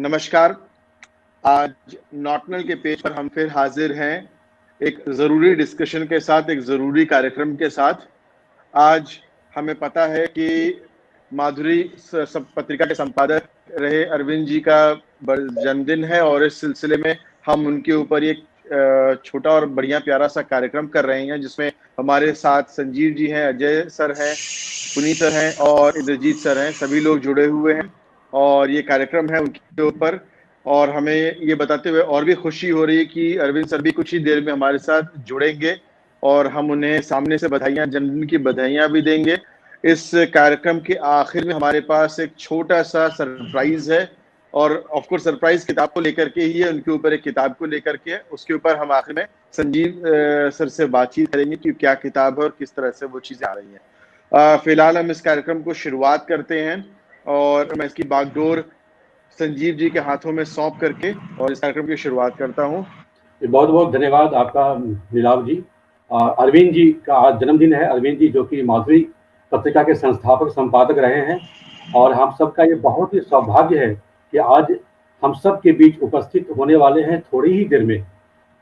नमस्कार। आज नॉटनल के पेज पर हम फिर हाजिर हैं एक ज़रूरी डिस्कशन के साथ, एक ज़रूरी कार्यक्रम के साथ। आज हमें पता है कि माधुरी सब पत्रिका के संपादक रहे अरविंद जी का जन्मदिन है और इस सिलसिले में हम उनके ऊपर एक छोटा और बढ़िया प्यारा सा कार्यक्रम कर रहे हैं, जिसमें हमारे साथ संजीव जी हैं, अजय सर हैं, पुनीत सर हैं और इंद्रजीत सर हैं। सभी लोग जुड़े हुए हैं और ये कार्यक्रम है उनके ऊपर। और हमें ये बताते हुए और भी खुशी हो रही है कि अरविंद सर भी कुछ ही देर में हमारे साथ जुड़ेंगे और हम उन्हें सामने से बधाइयां, जन्मदिन की बधाइयां भी देंगे। इस कार्यक्रम के आखिर में हमारे पास एक छोटा सा सरप्राइज है और ऑफ कोर्स सरप्राइज किताब को लेकर के ही है, उनके ऊपर एक किताब को लेकर के। उसके ऊपर हम आखिर में संजीव सर से बातचीत करेंगे कि क्या किताब है और किस तरह से वो चीजें आ रही हैं। फिलहाल हम इस कार्यक्रम को शुरुआत करते हैं और मैं इसकी बागडोर संजीव जी के हाथों में सौंप करके और इस कार्यक्रम की शुरुआत करता हूँ। बहुत बहुत धन्यवाद आपका नीलाव जी। अरविंद जी का आज जन्मदिन है। अरविंद जी जो कि माधुरी पत्रिका के संस्थापक संपादक रहे हैं और हम सबका ये बहुत ही सौभाग्य है कि आज हम सब के बीच उपस्थित होने वाले हैं थोड़ी ही देर में।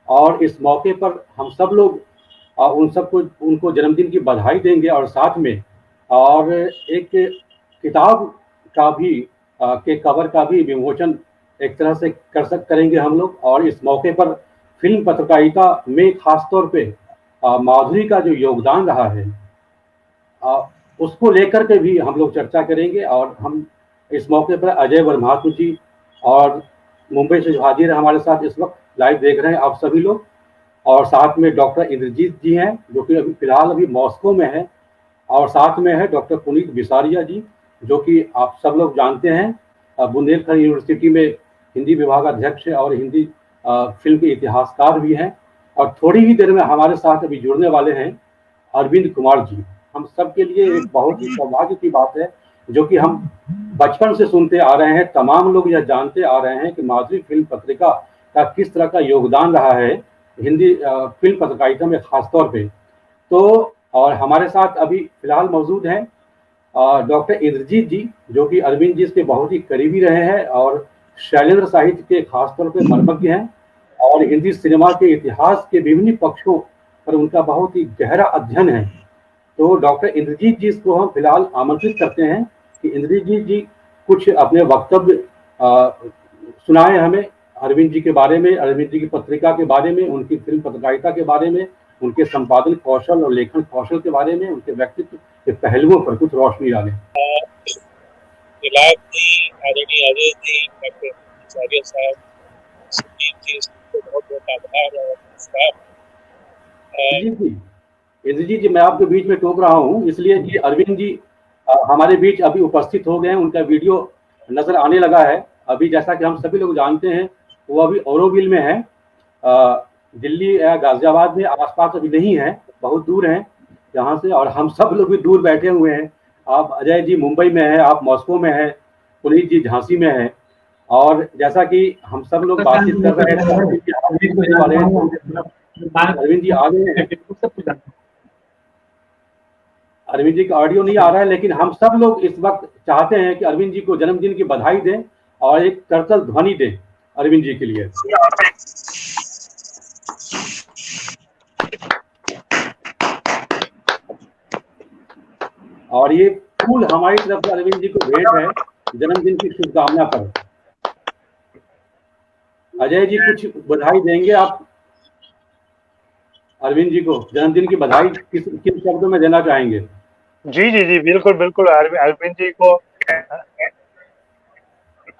और इस मौके पर हम सब लोग उनको जन्मदिन की बधाई देंगे और साथ में और एक किताब का भी के कवर का भी विमोचन एक तरह से करेंगे हम लोग। और इस मौके पर फिल्म पत्रकारिता में खासतौर पे माधुरी का जो योगदान रहा है उसको लेकर के भी हम लोग चर्चा करेंगे। और हम इस मौके पर अजय वर्मातु जी और मुंबई से जो हाजिर है हमारे साथ इस वक्त लाइव देख रहे हैं आप सभी लोग, और साथ में डॉक्टर इंद्रजीत जी हैं जो कि फिलहाल अभी मॉस्को में है, और साथ में है डॉक्टर पुनीत बिसारिया जी जो कि आप सब लोग जानते हैं बुंदेलखंड यूनिवर्सिटी में हिंदी विभाग अध्यक्ष है और हिंदी फिल्म के इतिहासकार भी हैं। और थोड़ी ही देर में हमारे साथ अभी जुड़ने वाले हैं अरविंद कुमार जी। हम सब के लिए एक बहुत ही सौभाग्य की बात है जो कि हम बचपन से सुनते आ रहे हैं, तमाम लोग यह जानते आ रहे हैं कि माधुरी फिल्म पत्रिका का किस तरह का योगदान रहा है हिंदी फिल्म पत्रकारिता में खासतौर पे। तो और हमारे साथ अभी फिलहाल मौजूद हैं डॉक्टर इंद्रजीत जी जो कि अरविंद जी के बहुत ही करीबी रहे हैं और शैलेंद्र साहित्य के खासतौर पे मर्मज्ञ हैं और हिंदी सिनेमा के इतिहास के विभिन्न पक्षों पर उनका बहुत ही गहरा अध्ययन है। तो डॉक्टर इंद्रजीत जी को हम फिलहाल आमंत्रित करते हैं कि इंद्रजीत जी कुछ अपने वक्तव्य सुनाएं हमें अरविंद जी के बारे में, अरविंद जी की पत्रिका के बारे में, उनकी फिल्म पत्रकारिता के बारे में, उनके संपादन कौशल और लेखन कौशल के बारे में, उनके व्यक्तित्व के पहलुओं पर कुछ रोशनी डालें। इंद्रजीत जी मैं आपके बीच में टोक रहा हूँ इसलिए कि अरविंद जी हमारे बीच अभी उपस्थित हो गए हैं, उनका वीडियो नजर आने लगा है अभी। जैसा कि हम सभी लोग जानते हैं वो अभी ऑरोविल में है, दिल्ली या गाजियाबाद में आसपास अभी नहीं है, बहुत दूर हैं यहाँ से, और हम सब लोग भी दूर बैठे हुए हैं। आप अजय जी मुंबई में है, आप मॉस्को में है, पुनीत जी झांसी में है, और जैसा कि हम सब लोग बातचीत कर रहे हैं अरविंद जी आ गए हैं। अरविंद जी का ऑडियो नहीं आ रहा है लेकिन हम सब लोग इस वक्त चाहते हैं कि अरविंद जी को जन्मदिन की बधाई दें और एक करतल ध्वनि दें अरविंद जी के लिए। और ये फूल हमारी तरफ से अरविंद जी को भेंट है जन्मदिन की शुभकामना पर। अजय जी कुछ बधाई देंगे आप अरविंद जी को, जन्मदिन की बधाई किस शब्दों में देना चाहेंगे? जी जी जी बिल्कुल बिल्कुल अरविंद जी को,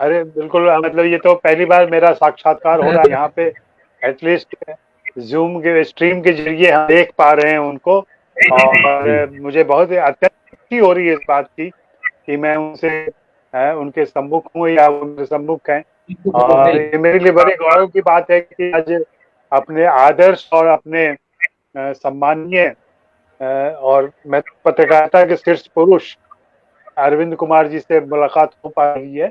अरे बिल्कुल, मतलब ये तो पहली बार मेरा साक्षात्कार हो रहा है यहाँ पे, एटलीस्ट जूम के स्ट्रीम के जरिए हम देख पा रहे हैं उनको, और मुझे बहुत अत्यंत खुशी हो रही है इस बात की कि मैं उनसे उनके सम्मुख हूँ या उनके सम्मुख हैं। और ये मेरे लिए बड़े गौरव की बात है कि आज अपने आदर्श और अपने सम्माननीय और मैं पत्रकारिता के शीर्ष पुरुष अरविंद कुमार जी से मुलाकात हो पा रही है,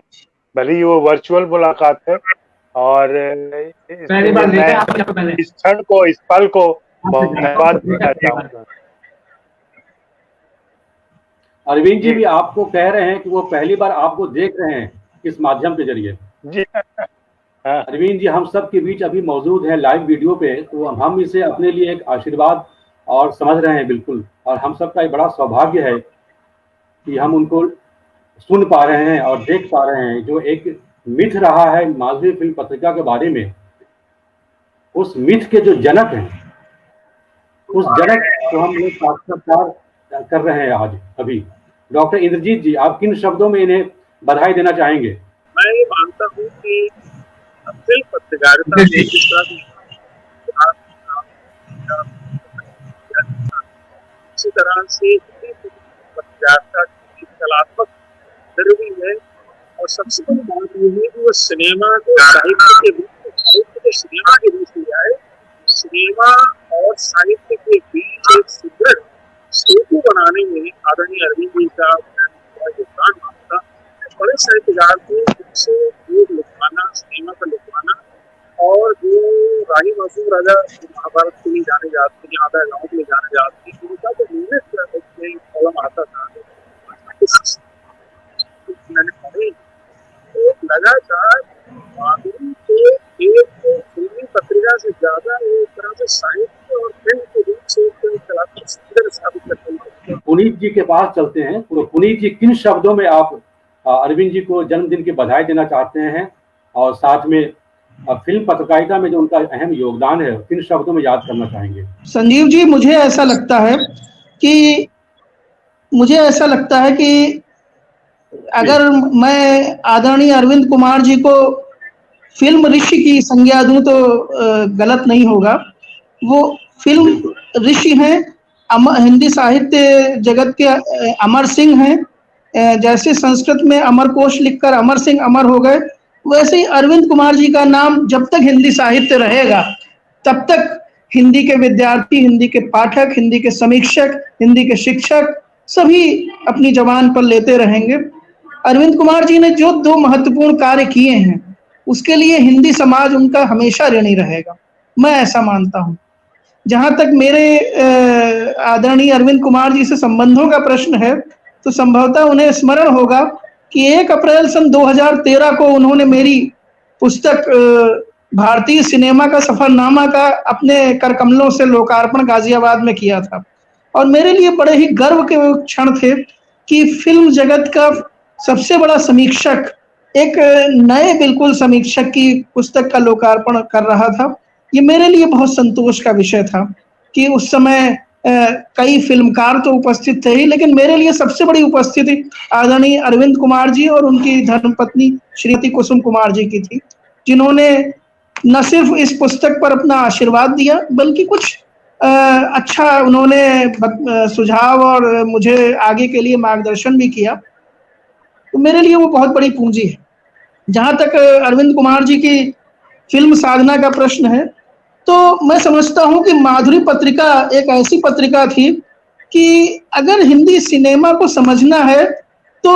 भले ही वो वर्चुअल मुलाकात है। और मैं इस क्षण को, इस पल को बहुत धन्यवाद देना चाहूँगा। अरविंद जी भी आपको कह रहे हैं कि वो पहली बार आपको देख रहे हैं इस माध्यम के जरिए। जी। हाँ। अरविंद जी हम सब के बीच अभी मौजूद है लाइव वीडियो पे, तो हम इसे अपने लिए एक आशीर्वाद और समझ रहे हैं बिल्कुल, और हम सबका एक बड़ा सौभाग्य है कि हम उनको सुन पा रहे हैं और देख पा रहे हैं। जो एक मिथ रहा है माधुरी फिल्म पत्रिका के बारे में, उस मिथ के जो जनक हैं, उस जनक को हम लोग साक्षात्कार कर रहे हैं आज अभी। डॉक्टर इंद्रजीत जी, आप किन शब्दों में इन्हें बधाई देना चाहेंगे? मैं ये मानता हूँ कि फिल्म पत्रकारिता में जिस तरह इसी तरह से पत्रकारिता की कलात्मक जरूरी है। और सबसे बड़ी बात यह है कि वो सिनेमा को साहित्य के रूप में सिनेमा के रूप में आए। सिनेमा और साहित्य के बीच एक सुदृढ़ सेतु बनाने में आदरणीय अरविंद जी का योगदान मानता। बड़े साहित्यकार थे, उनसे योग लिखवाना, सिनेमा पर लिखवाना, और जो राही मासूम राजा महाभारत के लिए जाने जाते हैं, आधा गाँव के लिए जाने जाते हैं, उनका जो नियमित कॉलम आता था मैंने पढ़े, तो लगातार माधुरी को एक फिल्मी पत्रिका से ज्यादा एक तरह से साहित्य और फिल्म के रूप से कलात्मक सुंदर साबित करते हैं। पुनीत जी के पास चलते हैं। तो पुनीत जी, किन शब्दों में आप अरविंद जी को जन्मदिन की बधाई देना चाहते हैं, और साथ में फिल्म पत्रकारिता में जो उनका अहम योगदान है, किन शब्दों में याद करना चाहेंगे? संजीव जी, मुझे ऐसा लगता है कि अगर मैं आदरणीय अरविंद कुमार जी को फिल्म ऋषि की संज्ञा दूं तो गलत नहीं होगा। वो फिल्म ऋषि हैं, हिंदी साहित्य जगत के अमर सिंह हैं। जैसे संस्कृत में अमर कोश लिखकर अमर सिंह अमर हो गए, वैसे ही अरविंद कुमार जी का नाम जब तक हिंदी साहित्य रहेगा तब तक हिंदी के विद्यार्थी, हिंदी के पाठक, हिंदी के समीक्षक, हिंदी के शिक्षक सभी अपनी जबान पर लेते रहेंगे। अरविंद कुमार जी ने जो 2 महत्वपूर्ण कार्य किए हैं उसके लिए हिंदी समाज उनका हमेशा ऋणी रहेगा, मैं ऐसा मानता हूँ। जहाँ तक मेरे आदरणीय अरविंद कुमार जी से संबंधों का प्रश्न है, तो संभवतः उन्हें स्मरण होगा कि 1 अप्रैल सन 2013 को उन्होंने मेरी पुस्तक भारतीय सिनेमा का सफरनामा का अपने करकमलों से लोकार्पण गाजियाबाद में किया था। और मेरे लिए बड़े ही गर्व के क्षण थे कि फिल्म जगत का सबसे बड़ा समीक्षक एक नए बिल्कुल समीक्षक की पुस्तक का लोकार्पण कर रहा था। ये मेरे लिए बहुत संतोष का विषय था कि उस समय कई फिल्मकार तो उपस्थित थे ही, लेकिन मेरे लिए सबसे बड़ी उपस्थिति आदरणीय अरविंद कुमार जी और उनकी धर्मपत्नी श्रीमती कुसुम कुमार जी की थी, जिन्होंने न सिर्फ इस पुस्तक पर अपना आशीर्वाद दिया बल्कि कुछ अच्छा उन्होंने सुझाव और मुझे आगे के लिए मार्गदर्शन भी किया। तो मेरे लिए वो बहुत बड़ी पूंजी है। जहाँ तक अरविंद कुमार जी की फिल्म साधना का प्रश्न है, तो मैं समझता हूँ कि माधुरी पत्रिका एक ऐसी पत्रिका थी कि अगर हिंदी सिनेमा को समझना है तो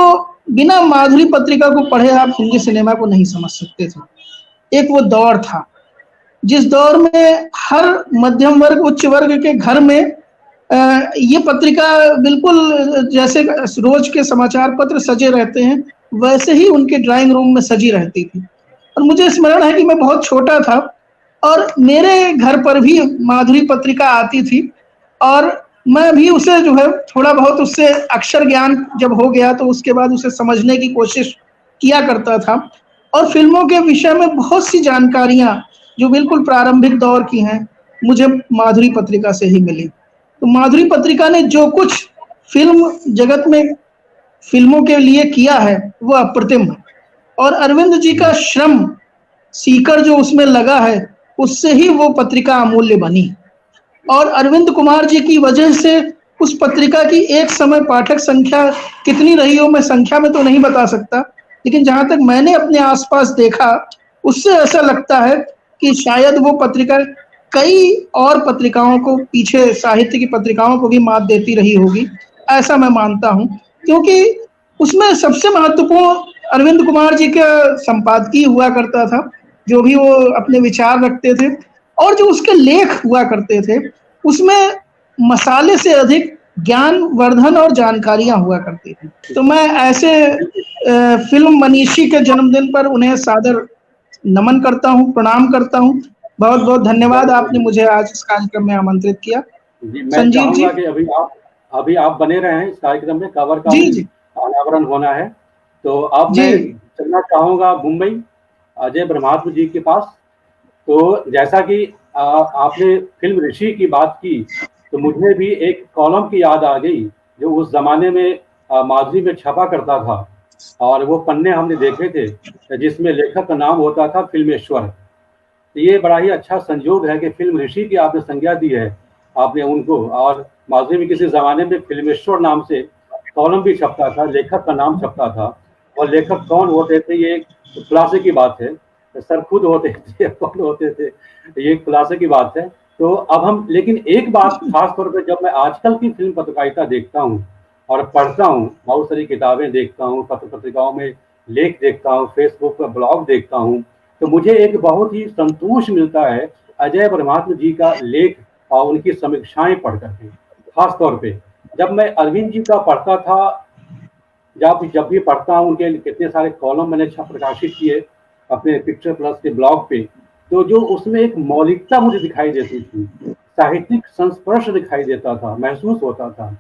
बिना माधुरी पत्रिका को पढ़े आप हिंदी सिनेमा को नहीं समझ सकते थे। एक वो दौर था जिस दौर में हर मध्यम वर्ग, उच्च वर्ग के घर में ये पत्रिका बिल्कुल जैसे रोज के समाचार पत्र सजे रहते हैं वैसे ही उनके ड्राइंग रूम में सजी रहती थी। और मुझे स्मरण है कि मैं बहुत छोटा था और मेरे घर पर भी माधुरी पत्रिका आती थी, और मैं भी उसे जो है थोड़ा बहुत उससे अक्षर ज्ञान जब हो गया तो उसके बाद उसे समझने की कोशिश किया करता था। और फिल्मों के विषय में बहुत सी जानकारियां जो बिल्कुल प्रारंभिक दौर की हैं मुझे माधुरी पत्रिका से ही मिली। तो माधुरी पत्रिका ने जो कुछ फिल्म जगत में फिल्मों के लिए किया है वो अप्रतिम है, और अरविंद जी का श्रम सीकर जो उसमें लगा है उससे ही वो पत्रिका अमूल्य बनी। और अरविंद कुमार जी की वजह से उस पत्रिका की एक समय पाठक संख्या कितनी रही हो मैं संख्या में तो नहीं बता सकता, लेकिन जहां तक मैंने अपने आसपास देखा उससे ऐसा लगता है कि शायद वो पत्रिका कई और पत्रिकाओं को, पीछे साहित्य की पत्रिकाओं को भी मात देती रही होगी, ऐसा मैं मानता हूं। क्योंकि उसमें सबसे महत्वपूर्ण अरविंद कुमार जी का संपादकीय हुआ करता था, जो भी वो अपने विचार रखते थे, और जो उसके लेख हुआ करते थे उसमें मसाले से अधिक ज्ञानवर्धन और जानकारियां हुआ करती थी। तो मैं ऐसे फिल्म मनीषी के जन्मदिन पर उन्हें सादर नमन करता हूं, प्रणाम करता हूं। बहुत बहुत धन्यवाद, आपने मुझे आज इस कार्यक्रम में आमंत्रित किया। जी, मैं संजीव जी। चाहूंगा कि अभी आप बने रहें इस कार्यक्रम में, कवर का जी भी जी अनावरण होना है। तो अब जी मैं चलना चाहूंगा मुंबई अजय ब्रह्मात्म जी के पास। तो जैसा कि आपने फिल्म ऋषि की बात की, तो मुझे भी एक कॉलम की याद आ गई जो उस जमाने में माधुरी में छपा करता था, और वो पन्ने हमने देखे थे जिसमें लेखक का नाम होता था फिल्मेश्वर। तो ये बड़ा ही अच्छा संयोग है कि फिल्म ऋषि की आपने संज्ञा दी है आपने उनको, और माधुरी में किसी जमाने में फिल्मेश्वर नाम से कॉलम भी छपता था, लेखक का नाम छपता था। और लेखक कौन होते थे ये खुलासे की बात है, सर खुद होते थे कौन होते थे ये खुलासे की बात है। तो अब हम, लेकिन एक बात खास तौर पर जब मैं आजकल की फिल्म पत्रकारिता देखता हूँ और पढ़ता हूँ, बहुत सारी किताबें देखता हूँ, पत्र पत्रिकाओं में लेख देखता हूँ, फेसबुक पर ब्लॉग देखता हूँ, तो मुझे एक बहुत ही संतोष मिलता है अजय ब्रह्मात्म जी का लेख और उनकी समीक्षाएं पढ़ करके। खास तौर पे जब मैं अरविंद जी का पढ़ता था, जब भी पढ़ता हूँ, उनके कितने सारे कॉलम मैंने प्रकाशित किए अपने पिक्चर प्लस के ब्लॉग पे, तो जो उसमें एक मौलिकता मुझे दिखाई देती थी, साहित्यिक संस्पर्श दिखाई देता था, महसूस होता था,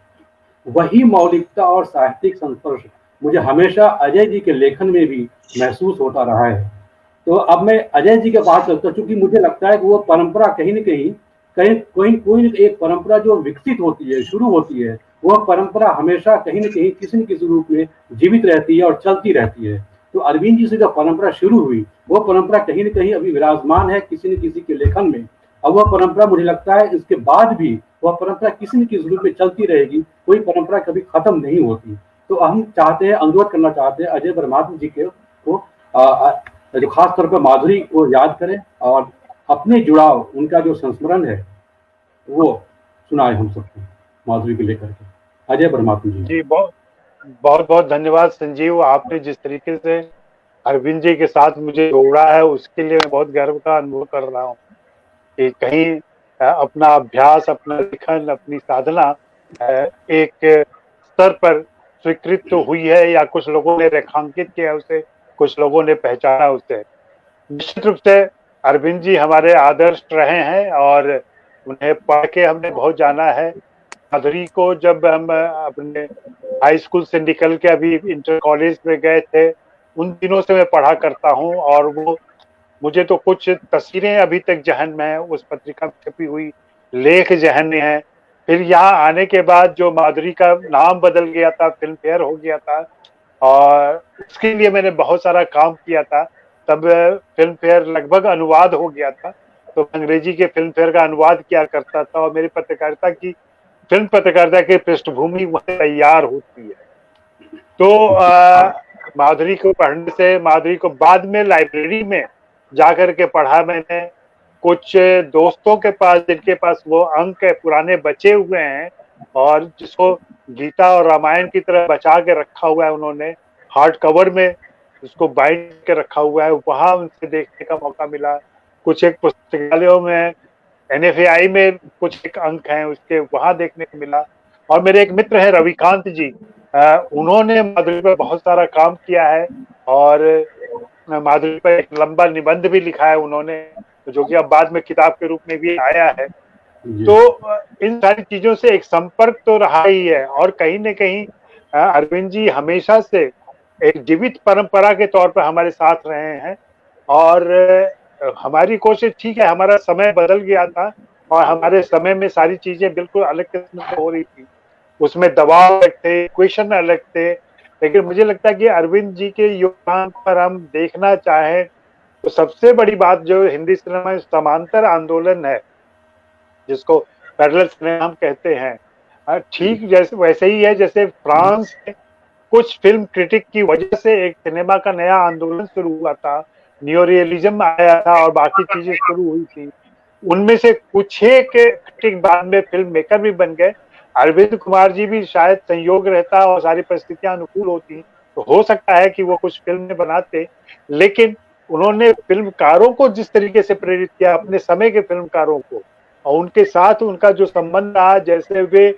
वही मौलिकता और साहित्यिक संस्पर्श मुझे हमेशा अजय जी के लेखन में भी महसूस होता रहा है। तो अब मैं अजय जी के पास चलता हूं, क्योंकि मुझे लगता है कि वो परंपरा कहीं न कहीं कोई एक परंपरा जो विकसित होती है, शुरू होती है, वह परंपरा हमेशा कहीं न कहीं किसी न किसी रूप में जीवित रहती है और चलती रहती है। तो अरविंद जी से जो परंपरा शुरू हुई, वो परंपरा कहीं न कहीं अभी विराजमान है किसी न किसी के लेखन में। अब वह परंपरा मुझे लगता है इसके बाद भी वह परंपरा किसी न किसी रूप में चलती रहेगी, कोई परंपरा कभी खत्म नहीं होती। तो हम चाहते हैं, अनुरोध करना चाहते हैं अजय ब्रह्मात्म जी के को जो खास तौर पर माधुरी को याद करें और अपने जुड़ाव, उनका जो संस्मरण है वो सुनाए हम सबको माधुरी को लेकर के। अजय ब्रह्मात्म जी। जी, बहुत बहुत बहुत धन्यवाद संजीव। आपने जिस तरीके से अरविंद जी के साथ मुझे जोड़ा है, उसके लिए मैं बहुत गर्व का अनुभव कर रहा हूँ कि कहीं अपना अभ्यास, अपना लेखन, अपनी साधना एक स्तर पर स्वीकृत तो हुई है, या कुछ लोगों ने रेखांकित किया उसे, कुछ लोगों ने पहचाना उसे। निश्चित रूप से अरविंद जी हमारे आदर्श रहे हैं और उन्हें पढ़ के हमने बहुत जाना है। माधुरी को जब हम अपने हाई स्कूल से निकल के अभी इंटर कॉलेज में गए थे, उन दिनों से मैं पढ़ा करता हूँ, और वो मुझे तो कुछ तस्वीरें अभी तक जहन में है, उस पत्रिका में छपी हुई लेख जहन में है। फिर यहाँ आने के बाद जो माधुरी का नाम बदल गया था, फिल्म फेयर हो गया था, और उसके लिए मैंने बहुत सारा काम किया था। तब फिल्म फेयर लगभग अनुवाद हो गया था, तो अंग्रेजी के फिल्म फेयर का अनुवाद किया करता था, और मेरी पत्रकारिता की, फिल्म पत्रकारिता की पृष्ठभूमि वह तैयार होती है। तो माधुरी को पढ़ने से, माधुरी को बाद में लाइब्रेरी में जाकर के पढ़ा मैंने, कुछ दोस्तों के पास जिनके पास वो अंक है पुराने बचे हुए हैं, और जिसको गीता और रामायण की तरह बचा के रखा हुआ है, उन्होंने हार्ड कवर में उसको बाइंड के रखा हुआ है, वहां उनसे देखने का मौका मिला। कुछ एक पुस्तकालयों में, NFAI में कुछ एक अंक हैं उसके, वहां देखने को मिला। और मेरे एक मित्र हैं रविकांत जी, उन्होंने माधुरी पर बहुत सारा काम किया है, और माधुरी पर एक लंबा निबंध भी लिखा है उन्होंने, जो कि अब बाद में किताब के रूप में भी आया है। तो इन सारी चीजों से एक संपर्क तो रहा ही है, और कहीं न कहीं अरविंद जी हमेशा से एक जीवित परंपरा के तौर पर हमारे साथ रहे हैं। और हमारी कोशिश, ठीक है हमारा समय बदल गया था, और हमारे समय में सारी चीजें बिल्कुल अलग किस्म से हो रही थी, उसमें दबाव अलग थे, क्वेश्चन अलग थे। लेकिन मुझे लगता है कि अरविंद जी के योगदान पर हम देखना चाहें तो सबसे बड़ी बात जो हिंदी सिनेमा में समांतर आंदोलन है, जिसको पैरेलल सिनेमा हम कहते हैं, ठीक जैसे वैसे ही है जैसे फ्रांस में कुछ फिल्म क्रिटिक की वजह से एक सिनेमा का नया आंदोलन शुरू हुआ था, नियो रियलिज्म आया था और बाकी चीजें शुरू हुई थी। उनमें से कुछ एक क्रिटिक बाद में फिल्म मेकर भी बन गए। अरविंद कुमार जी भी शायद संयोग रहता और सारी परिस्थितियां अनुकूल होती तो हो सकता है कि वो कुछ फिल्में बनाते, लेकिन उन्होंने फिल्मकारों को जिस तरीके से प्रेरित किया, अपने समय के फिल्मकारों को, और उनके साथ उनका जो संबंध रहा, जैसे वे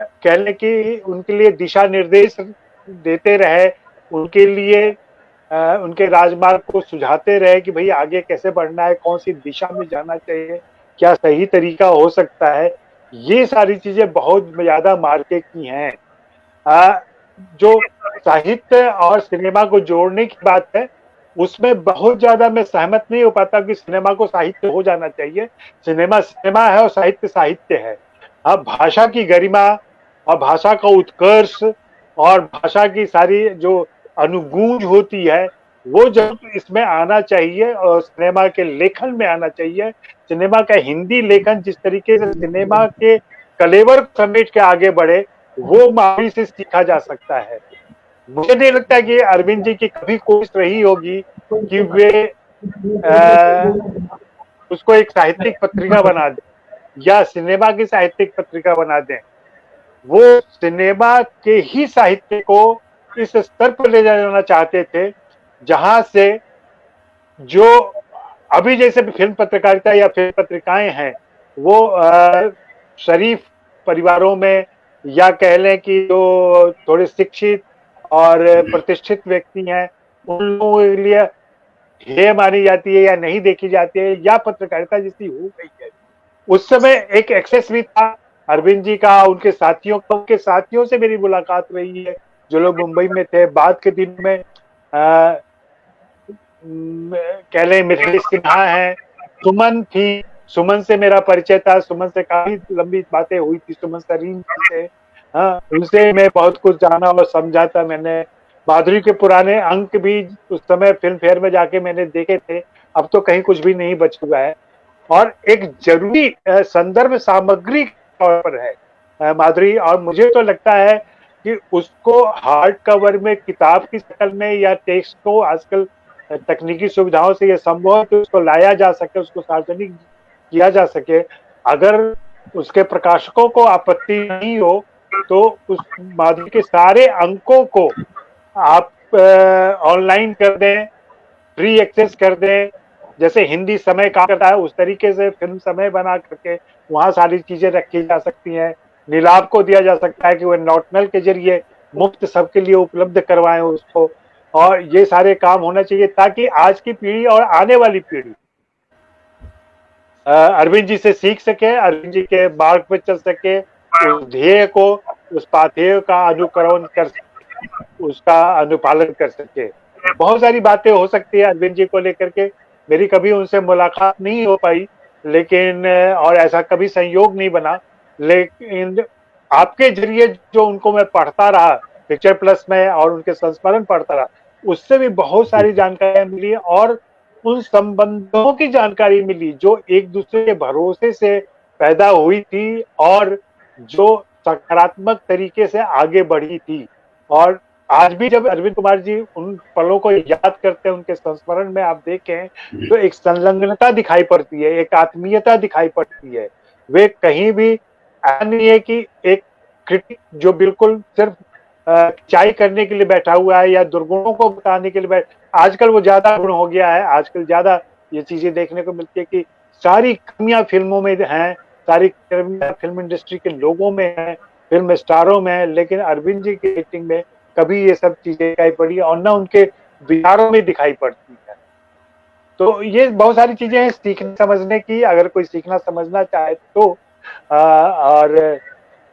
कहने की उनके लिए दिशा निर्देश देते रहे, उनके लिए उनके राजमार्ग को सुझाते रहे कि भाई आगे कैसे बढ़ना है, कौन सी दिशा में जाना चाहिए, क्या सही तरीका हो सकता है। ये सारी चीजें बहुत ज्यादा मार्के की हैं। जो साहित्य और सिनेमा को जोड़ने की बात है, उसमें बहुत ज्यादा मैं सहमत नहीं हो पाता कि सिनेमा को साहित्य हो जाना चाहिए। सिनेमा सिनेमा है और साहित्य साहित्य है। अब भाषा की गरिमा और भाषा का उत्कर्ष और भाषा की सारी जो अनुगूंज होती है, वो जब इसमें आना चाहिए और सिनेमा के लेखन में आना चाहिए। सिनेमा का हिंदी लेखन जिस तरीके से सिनेमा के कलेवर समेट के आगे बढ़े, वो माधुरी से सीखा जा सकता है। मुझे नहीं लगता कि अरविंद जी की कभी कोशिश रही होगी कि वे उसको एक साहित्यिक पत्रिका बना दें या सिनेमा की साहित्यिक पत्रिका बना दें। वो सिनेमा के ही साहित्य को इस स्तर पर ले जाना चाहते थे जहां से जो अभी जैसे फिल्म पत्रकारिता या फिल्म पत्रिकाएं हैं, वो शरीफ परिवारों में या कह लें कि जो थोड़े शिक्षित और प्रतिष्ठित व्यक्ति हैं, उन लोगों के लिए हेय मानी जाती है या नहीं देखी जाती है, या पत्रकारिता जैसी हो गई है। उस समय एक एक्सेस भी था अरविंद जी का, उनके साथियों से मेरी मुलाकात रही है जो लोग मुंबई में थे। बाद के दिन में कह लें मिथिलेश सिन्हा है, सुमन थी, सुमन से मेरा परिचय था, सुमन से काफी लंबी बातें हुई थी, सुमन सरीन से। उनसे मैं बहुत कुछ जाना और समझा था। मैंने माधुरी के पुराने अंक भी उस समय फिल्म फेयर में जाके मैंने देखे थे। अब तो कहीं कुछ भी नहीं बच हुआ है और एक जरूरी संदर्भ सामग्री तौर पर है माधुरी। और मुझे तो लगता है कि उसको हार्ड कवर में किताब की शक्ल में या टेक्स्ट को आजकल तकनीकी सुविधाओं से ये संभव है कि उसको लाया जा सके, उसको सार्वजनिक किया जा सके। अगर उसके प्रकाशकों को आपत्ति नहीं हो तो उस माधुरी के सारे अंकों को आप ऑनलाइन कर दें, फ्री एक्सेस कर दें। जैसे हिंदी समय काम करता है उस तरीके से फिल्म समय बना करके वहां सारी चीजें रखी जा सकती हैं। नीलाभ को दिया जा सकता है कि वह नॉटनल के जरिए मुफ्त सबके लिए उपलब्ध करवाएं उसको। और ये सारे काम होना चाहिए ताकि आज की पीढ़ी और आने वाली पीढ़ी अरविंद जी से सीख सके, अरविंद जी के मार्ग पर चल सके, उस ध्येय को, उस पाथेय का अनुकरण कर सके, उसका अनुपालन कर सके। बहुत सारी बातें हो सकती है अरविंद जी को लेकर के। मेरी कभी उनसे मुलाकात नहीं हो पाई, लेकिन और ऐसा कभी संयोग नहीं बना, लेकिन आपके जरिए जो उनको मैं पढ़ता रहा पिक्चर प्लस में और उनके संस्मरण पढ़ता रहा, उससे भी बहुत सारी जानकारियां मिली और उन संबंधों की जानकारी मिली जो एक दूसरे के भरोसे से पैदा हुई थी और जो सकारात्मक तरीके से आगे बढ़ी थी। और आज भी जब अरविंद कुमार जी उन पलों को याद करते हैं, उनके संस्मरण में आप देखें तो एक संलग्नता दिखाई पड़ती है, एक आत्मीयता दिखाई पड़ती है। वे कहीं भी ऐसा नहीं है कि एक क्रिटिक जो बिल्कुल सिर्फ चाय करने के लिए बैठा हुआ है या दुर्गुणों को बताने के लिए आजकल वो ज्यादा गुण हो गया है। आजकल ज्यादा ये चीजें देखने को मिलती है कि सारी कमियां फिल्मों में हैं, सारी कमियां फिल्म इंडस्ट्री के लोगों में है, फिल्म स्टारों में है, लेकिन अरविंद जी की एक्टिंग में कभी ये सब चीजें दिखाई पड़ी और न उनके विचारों में दिखाई पड़ती है। तो ये बहुत सारी चीजें हैं सीखने समझने की, अगर कोई सीखना समझना चाहे तो। और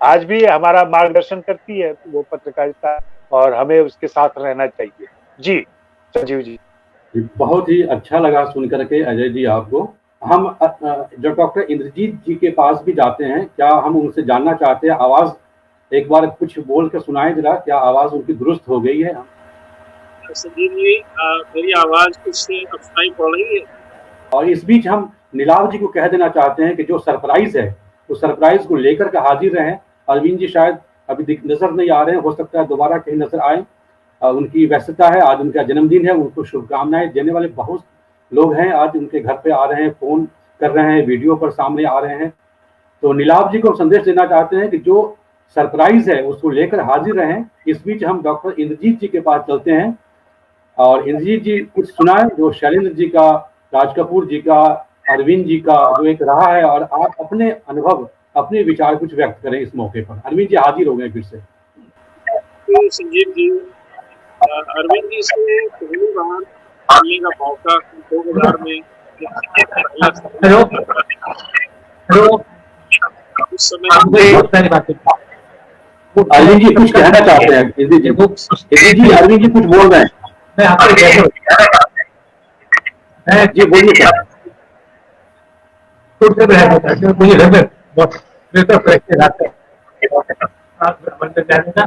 आज भी हमारा मार्गदर्शन करती है वो पत्रकारिता और हमें उसके साथ रहना चाहिए। जी संजीव जी। बहुत ही अच्छा लगा सुनकर के अजय जी आपको। हम जो डॉक्टर इंद्रजीत जी के पास भी जाते हैं, क्या हम उनसे जानना चाहते हैं, आवाज एक बार कुछ बोल कर सुनाए जरा, क्या आवाज उनकी दुरुस्त हो गई है? संजीव जी मेरी आवाज कुछ सुनाई पड़ रही है। और इस बीच हम नीलाभ जी को कह देना चाहते हैं कि जो सरप्राइज है उस सरप्राइज को लेकर के हाजिर रहें। अरविंद जी शायद अभी नजर नहीं आ रहे हैं, हो सकता है दोबारा कहीं नजर आए। उनकी व्यस्तता है, आज उनका जन्मदिन है, उनको शुभकामनाएं देने वाले बहुत लोग हैं। आज उनके घर पे आ रहे हैं, फोन कर रहे हैं, वीडियो पर सामने आ रहे हैं। तो नीलाभ जी को संदेश देना चाहते हैं कि जो सरप्राइज है उसको लेकर हाजिर रहें। इस बीच हम डॉक्टर इंद्रजीत जी के पास चलते हैं और इंद्रजीत जी कुछ सुनाएं जो शैलेंद्र जी का, राज कपूर जी का, अरविंद जी का जो एक रहा है, और आप अपने अनुभव अपने विचार कुछ व्यक्त करें इस मौके पर। अरविंद जी हाजिर हो गए फिर से। तो संजीव जी, अरविंद जी से पहली बार मिलने का मौका 2000 में हेलो उस समय बहुत सारी बातें। अरविंद जी कुछ कहना चाहते हैं। जी अरविंद जी कुछ बोल रहे हैं। मैं आपसे जी बोलिए क्या। मुझे घर में बहुत बेहतर फ्रेक्चर आता है। आप मंदिर जाने का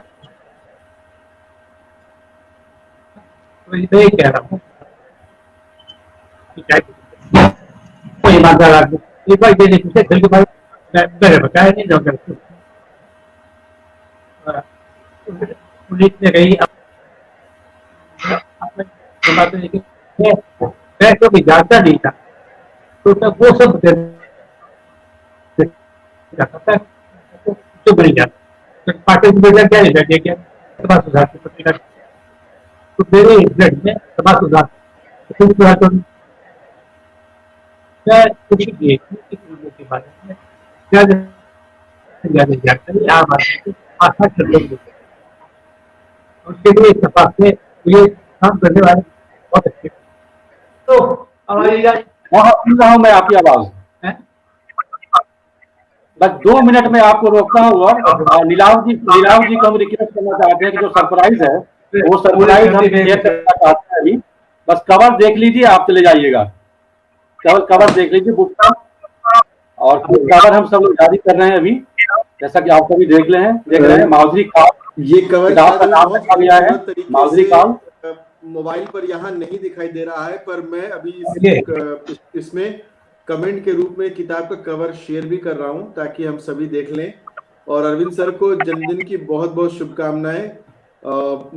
तो मैं ही कह रहा हूँ कोई ईमानदार आदमी एक बार ये नहीं पूछे भाई मैंने बताया नहीं जाऊंगा पुलिस ने कही मैं तो भी जानता नहीं था तो तब वो सब तो बन जाता पार्टी में बेटा क्या नहीं बैठे क्या सभा सुधार की पत्रिका तो मेरे ब्लड में सभा सुधार मैं खुशी के बारे में क्या जानकारी आम आदमी को आशा कर उसके लिए सभा से ये काम करने वाले बहुत अच्छे। तो हमारी सुन रहा हूँ मैं आपकी आवाज। बस 2 मिनट में आपको रोकता हूँ और नीलाव जी को हम रिक्वेस्ट करना चाहते हैं कि जो सरप्राइज है वो सरप्राइज हम शेयर करना चाहते हैं अभी। बस कवर देख लीजिए, आप चले जाइएगा। कवर देख लीजिए बुक का, और कवर हम सब लोग जारी कर रहे हैं अभी, जैसा कि आप सभी देख रहे हैं। माधुरी काल, ये कवर का नाम रखा गया है माधुरी काल। मोबाइल पर यहाँ नहीं दिखाई दे रहा है, पर मैं अभी इसमें कमेंट के रूप में किताब का कवर शेयर भी कर रहा हूँ ताकि हम सभी देख लें। और अरविंद सर को जन्मदिन की बहुत बहुत शुभकामनाएं।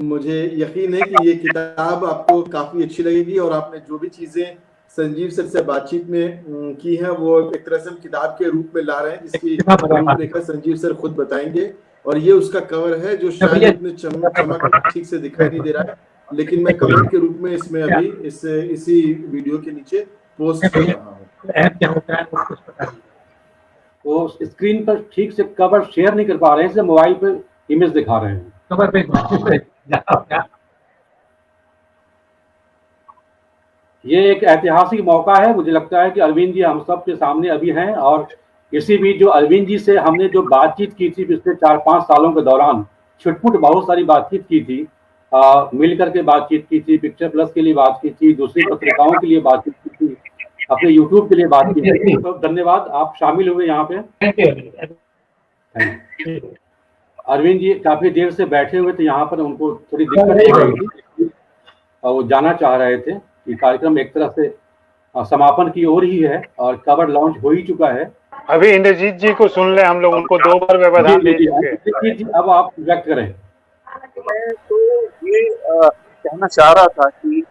मुझे यकीन है कि ये किताब आपको काफी अच्छी लगेगी और आपने जो भी चीजें संजीव सर से बातचीत में की है वो एक तरह से हम किताब के रूप में ला रहे हैं, जिसकी रूपरेखा संजीव सर खुद बताएंगे। और ये उसका कवर है जो शायद इतने चमक ठीक से दिखाई नहीं दे रहा है, लेकिन मैं कमेंट के रूप में इसमें अभी इसी वीडियो के नीचे पोस्ट कर रहा हूँ। क्या होता है कुछ पता नहीं, तो स्क्रीन पर ठीक से कवर शेयर नहीं कर पा रहे हैं, इसलिए मोबाइल पर इमेज दिखा रहे हैं। कवर पे ये एक ऐतिहासिक मौका है। मुझे लगता है कि अरविंद जी हम सब के सामने अभी हैं, और इसी बीच जो अरविंद जी से हमने जो बातचीत की थी पिछले 4-5 सालों के दौरान, छुटपुट बहुत सारी बातचीत की थी, मिल करके बातचीत की थी, पिक्चर प्लस के लिए बात की थी, दूसरी पत्रिकाओं के लिए बातचीत की थी, अपने यूट्यूब के लिए बात की थी। तो धन्यवाद, आप शामिल हुए यहाँ पे। अरविंद जी काफी देर से बैठे हुए थे यहाँ पर, उनको थोड़ी दिक्कत हो रही थी और वो जाना चाह रहे थे कि कार्यक्रम एक तरह से समापन की ओर ही है और कवर लॉन्च हो ही चुका है। अभी इंद्रजीत जी को सुन ले, हम लोग उनको 2 बार व्यवधान दे चुके हैं। अब आप व्यक्त करें। मैं तो ये कहना चाह रहा था कि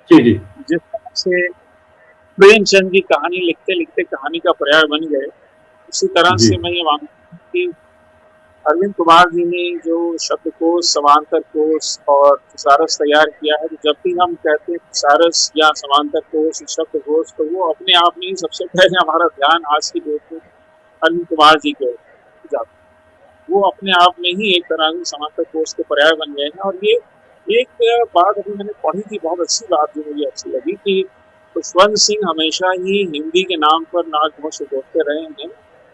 जी जिस तरह से प्रेमचंद की कहानी लिखते लिखते कहानी का पर्याय बन गए, उसी तरह से मैं ये मानता हूँ कि अरविंद कुमार जी ने जो शब्दकोश, समांतर कोश और थिसारस तैयार किया है, तो जब भी हम कहते हैं थिसारस या समांतर कोश, शब्दकोश, तो वो अपने आप में ही सबसे पहले हमारा ध्यान आज की डेट में अरविंद कुमार जी के जाता है। वो अपने आप में ही एक तरह से समांतर कोश के पर्याय बन गए हैं। और ये एक बात अभी मैंने पढ़ी थी, बहुत अच्छी बात जो मुझे अच्छी लगी, कि खुशवंत सिंह हमेशा ही हिंदी के नाम पर नागमोश बोलते रहे हैं,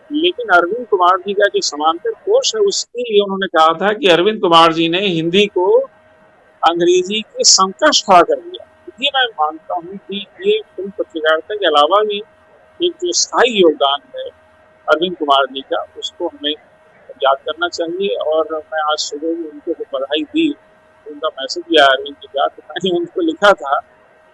लेकिन अरविंद कुमार जी का जो समांतर कोश है उसके लिए उन्होंने कहा था कि अरविंद कुमार जी ने हिंदी को अंग्रेजी के समकक्ष खड़ा कर दिया। ये मैं मानता हूँ कि ये फिल्म पत्रकारिता के अलावा भी एक जो स्थायी योगदान है अरविंद कुमार जी का, उसको हमें याद करना चाहिए। और मैं आज सुबह भी उनको जो बधाई दी, उनका मैसेज दिया अरविंद जी का, तो मैंने उनको लिखा था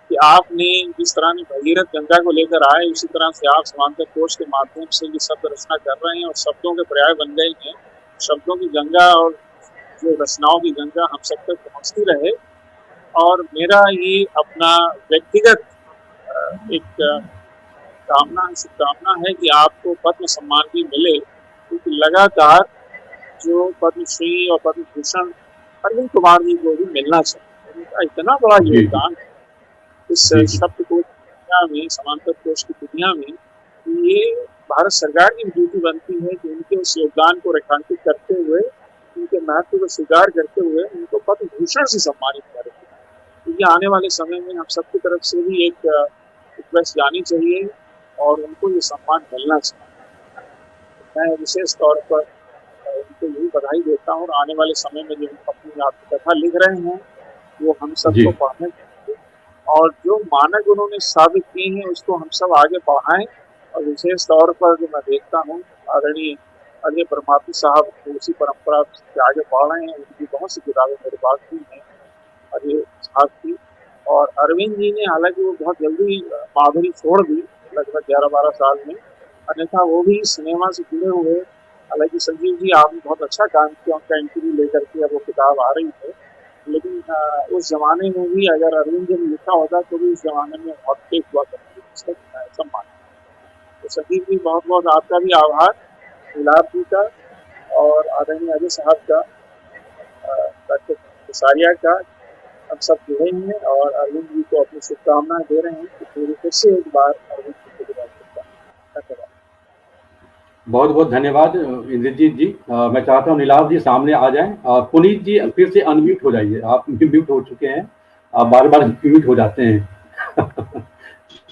कि आपने जिस तरह ने भगीरथ गंगा को लेकर आए, उसी तरह से आप समांतर कोश के माध्यम से ये शब्द रचना कर रहे हैं और शब्दों के पर्याय बन गए हैं। शब्दों की गंगा और जो रचनाओं की गंगा हम सब तक पहुँचती रहे। और मेरा ये अपना व्यक्तिगत एक शुभकामना है कि आपको पद्म सम्मान भी मिले, क्योंकि लगातार जो पद्मश्री और पद्म भूषण अरविंद कुमार जी को भी मिलना चाहिए। उनका इतना बड़ा योगदान इस शब्द को दुनिया में, समांतर कोश की दुनिया में, ये भारत सरकार की ड्यूटी बनती है कि उनके उस योगदान को रेखांकित करते हुए, उनके महत्व को स्वीकार करते हुए उनको पद्म भूषण से सम्मानित करें। क्योंकि आने वाले समय में हम सबकी तरफ से भी एक रिक्वेस्ट जानी चाहिए और उनको ये सम्मान मिलना चाहिए। मैं विशेष तौर पर उनको यही बधाई देता हूँ और आने वाले समय में जो अपनी आत्मकथा लिख रहे हैं वो हम सबको पढ़ने और जो मानक उन्होंने साबित किए हैं उसको हम सब आगे बढ़ाएं। और विशेष तौर पर जो मैं देखता हूँ आदरणीय अजय परमात्मा साहब उसी परंपरा से आगे बढ़ रहे हैं। उनकी बहुत सी किताबें मेरे पास भी हैं अजय साहब की। और अरविंद जी ने हालांकि वो बहुत जल्दी माधुरी छोड़ दी लगभग 11-12 साल में, अन्यथा वो भी सिनेमा से जुड़े हुए। हालांकि संजीव जी आपने बहुत अच्छा काम किया, उनका इंटरव्यू लेकर के अब वो किताब आ रही है, लेकिन उस जमाने में भी अगर अरविंद जी ने लिखा होता तो भी उस जमाने में बहुत टेक हुआ करती है सम्मान। तो संजीव जी बहुत बहुत आपका भी आभार, गुलाब जी का और आदरणीय अजय साहब का, डॉक्टर कसारिया का, हम सब जुड़े हैं और अरविंद जी को अपनी शुभकामनाएं दे रहे हैं कि पूरी फिर से एक बार अरविंद जी को धन्यवाद। बहुत बहुत धन्यवाद इंद्रजीत जी। मैं चाहता हूँ नीलाव जी सामने आ जाएं और पुनीत जी फिर से अनम्यूट हो जाइए, आप म्यूट हो चुके हैं, आप बार बार म्यूट हो जाते हैं।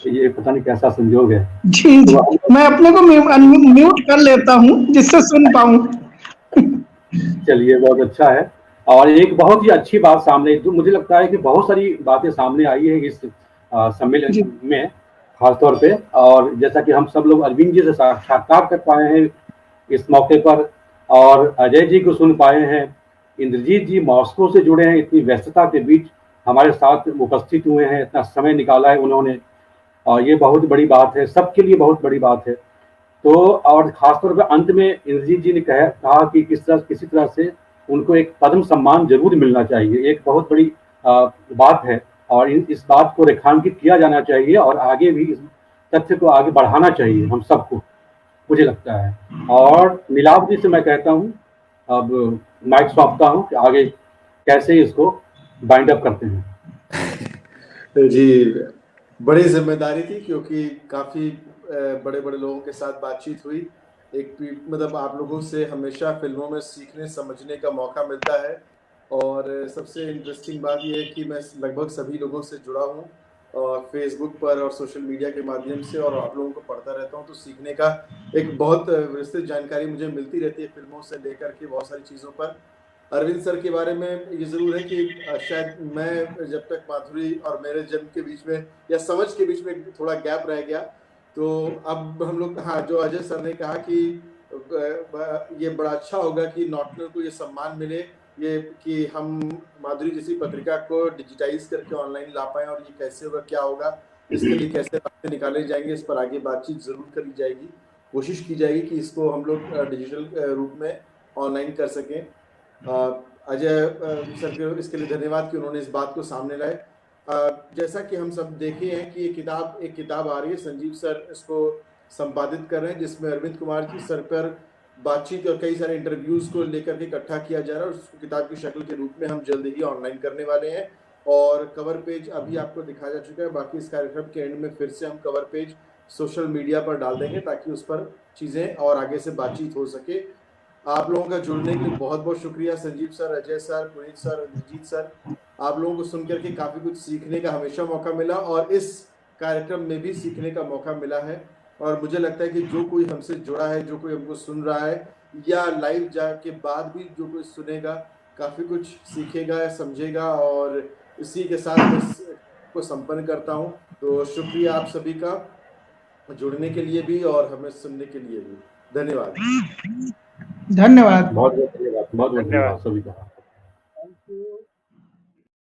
ये पता नहीं कैसा संजोग है। जी जी, मैं अपने को म्यूट कर लेता हूँ जिससे सुन पाऊँ। चलिए बहुत अच्छा है। और एक बहुत ही अच्छी बात सामने, जो मुझे लगता है कि बहुत सारी बातें सामने आई है इस सम्मेलन में खासतौर पे, और जैसा कि हम सब लोग अरविंद जी से साक्षात्कार कर पाए हैं इस मौके पर और अजय जी को सुन पाए हैं, इंद्रजीत जी मॉस्को से जुड़े हैं, इतनी व्यस्तता के बीच हमारे साथ उपस्थित हुए हैं, इतना समय निकाला है उन्होंने, और ये बहुत बड़ी बात है, सबके लिए बहुत बड़ी बात है। तो और खासतौर पर अंत में इंद्रजीत जी ने कहा कि किसी तरह से उनको एक पद्म सम्मान जरूर मिलना चाहिए, एक बहुत बड़ी बात है और इस बात को रेखांकित किया जाना चाहिए और आगे भी इस तथ्य को आगे बढ़ाना चाहिए हम सबको, मुझे लगता है। और नीलाव जी से मैं कहता हूँ, अब माइक सौंपता हूँ कि आगे कैसे इसको बाइंड अप करते हैं। जी, बड़ी जिम्मेदारी थी क्योंकि काफ़ी बड़े बड़े लोगों के साथ बातचीत हुई। एक मतलब आप लोगों से हमेशा फिल्मों में सीखने समझने का मौका मिलता है और सबसे इंटरेस्टिंग बात यह है कि मैं लगभग सभी लोगों से जुड़ा हूँ और फेसबुक पर और सोशल मीडिया के माध्यम से, और आप लोगों को पढ़ता रहता हूँ, तो सीखने का एक बहुत विस्तृत जानकारी मुझे मिलती रहती है फिल्मों से लेकर के बहुत सारी चीज़ों पर। अरविंद सर के बारे में ये ज़रूर है कि शायद मैं जब तक माधुरी और मेरे जन्म के बीच में या समझ के बीच में थोड़ा गैप रह गया, तो अब हम लोग, हाँ, जो अजय सर ने कहा कि ये बड़ा अच्छा होगा कि नॉटनल को ये सम्मान मिले, ये कि हम माधुरी जैसी पत्रिका को डिजिटाइज करके ऑनलाइन ला पाएँ, और ये कैसे होगा, क्या होगा, इसके लिए कैसे रास्ते निकाले जाएंगे, इस पर आगे बातचीत ज़रूर करी जाएगी, कोशिश की जाएगी कि इसको हम लोग डिजिटल रूप में ऑनलाइन कर सकें। अजय सर को इसके लिए धन्यवाद कि उन्होंने इस बात को सामने लाए। जैसा कि हम सब देखे हैं कि एक किताब आ रही है, संजीव सर इसको संपादित कर रहे हैं, जिसमें अरविंद कुमार जी सर पर बातचीत और कई सारे इंटरव्यूज़ को लेकर के इकट्ठा किया जा रहा है और उसको किताब की शक्ल के रूप में हम जल्द ही ऑनलाइन करने वाले हैं। और कवर पेज अभी आपको दिखाया जा चुका है, बाकी इस कार्यक्रम के एंड में फिर से हम कवर पेज सोशल मीडिया पर डाल देंगे ताकि उस पर चीज़ें और आगे से बातचीत हो सके। आप लोगों का जुड़ने के लिए बहुत बहुत शुक्रिया, Sanjeev sir, Ajay sir, Puneet sir, Indrajeet sir. आप लोगों को सुनकर के काफ़ी कुछ सीखने का हमेशा मौका मिला और इस कार्यक्रम में भी सीखने का मौका मिला है। और मुझे लगता है कि जो कोई हमसे जुड़ा है, जो कोई हमको सुन रहा है या लाइव जाके बाद भी जो कोई सुनेगा, काफ़ी कुछ सीखेगा, समझेगा। और इसी के साथ मैं इसको संपन्न करता हूँ। तो शुक्रिया आप सभी का जुड़ने के लिए भी और हमें सुनने के लिए भी। धन्यवाद। धन्यवाद। बहुत बहुत धन्यवाद सभी का।